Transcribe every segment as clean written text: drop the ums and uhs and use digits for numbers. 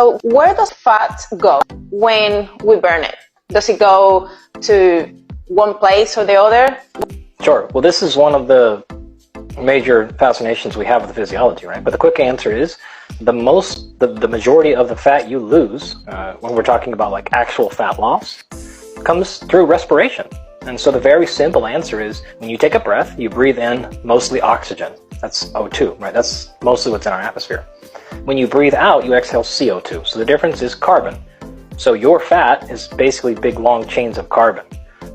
So where does fat go when we burn it? Does it go to one place or the other? Sure. Well, this is one of the major fascinations we have with physiology, right? But the quick answer is the majority of the fat you lose when we're talking about like actual fat loss comes through respiration. And so the very simple answer is when you take a breath, you breathe in mostly oxygen. That's O2, right? That's mostly what's in our atmosphere. When you breathe out, you exhale CO2. So the difference is carbon. So your fat is basically big long chains of carbon.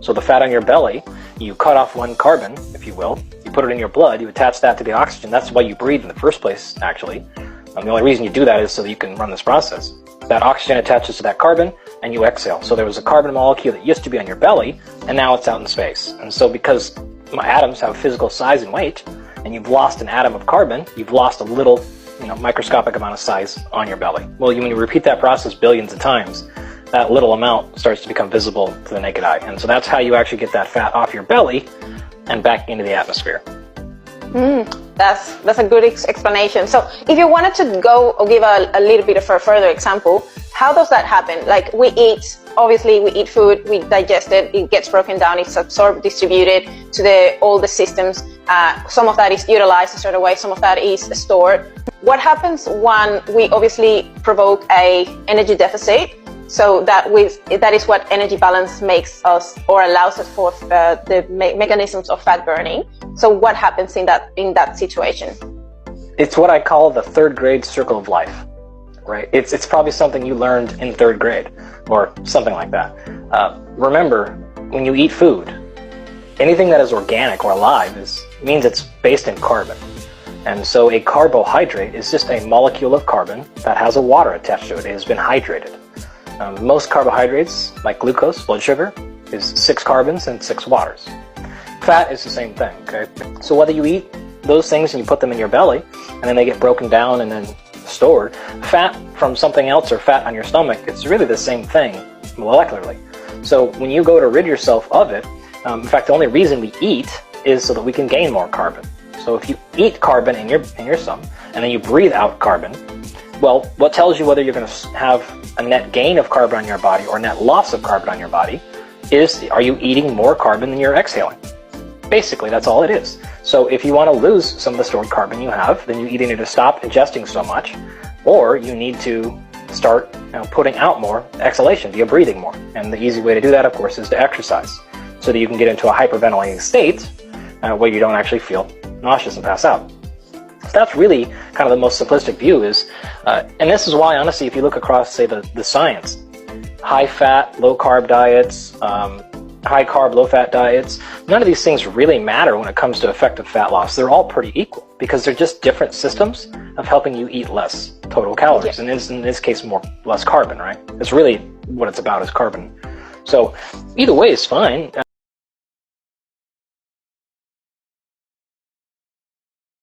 So the fat on your belly, you cut off one carbon, if you will, you put it in your blood, you attach that to the oxygen. That's why you breathe in the first place, actually. The only reason you do that is so that you can run this process. That oxygen attaches to that carbon and you exhale. So there was a carbon molecule that used to be on your belly and now it's out in space. And so because my atoms have physical size and weight and you've lost an atom of carbon, you've lost a little, microscopic amount of size on your belly. Well, when you repeat that process billions of times, that little amount starts to become visible to the naked eye. And so that's how you actually get that fat off your belly and back into the atmosphere. That's a good explanation. So if you wanted to go or give a little bit of a further example, how does that happen? Like we eat food, we digest it, it gets broken down, it's absorbed, distributed to all the systems. Some of that is utilized a certain way, some of that is stored. What happens when we obviously provoke a energy deficit? So that is what energy balance makes us or allows us for the mechanisms of fat burning. So what happens in that situation? It's what I call the third grade circle of life, right? It's probably something you learned in third grade or something like that. Remember, when you eat food, anything that is organic or alive means it's based in carbon. And so a carbohydrate is just a molecule of carbon that has a water attached to it. It has been hydrated. Most carbohydrates, like glucose, blood sugar, is 6 carbons and 6 waters. Fat is the same thing, okay? So whether you eat those things and you put them in your belly, and then they get broken down and then stored, fat from something else or fat on your stomach, it's really the same thing molecularly. So when you go to rid yourself of it, in fact, the only reason we eat is so that we can gain more carbon. So if you eat carbon in your stomach, and then you breathe out carbon, well, what tells you whether you're going to have a net gain of carbon on your body or net loss of carbon on your body is, are you eating more carbon than you're exhaling? Basically, that's all it is. So if you want to lose some of the stored carbon you have, then you either need to stop ingesting so much, or you need to start putting out more exhalation via breathing more. And the easy way to do that, of course, is to exercise, so that you can get into a hyperventilating state where you don't actually feel nauseous and pass out. So that's really kind of the most simplistic view is, and this is why, honestly, if you look across, say, the science, high-fat, low-carb diets, high-carb, low-fat diets, none of these things really matter when it comes to effective fat loss. They're all pretty equal because they're just different systems of helping you eat less total calories, and in this case, less carbon, right? It's really what it's about is carbon. So either way is fine.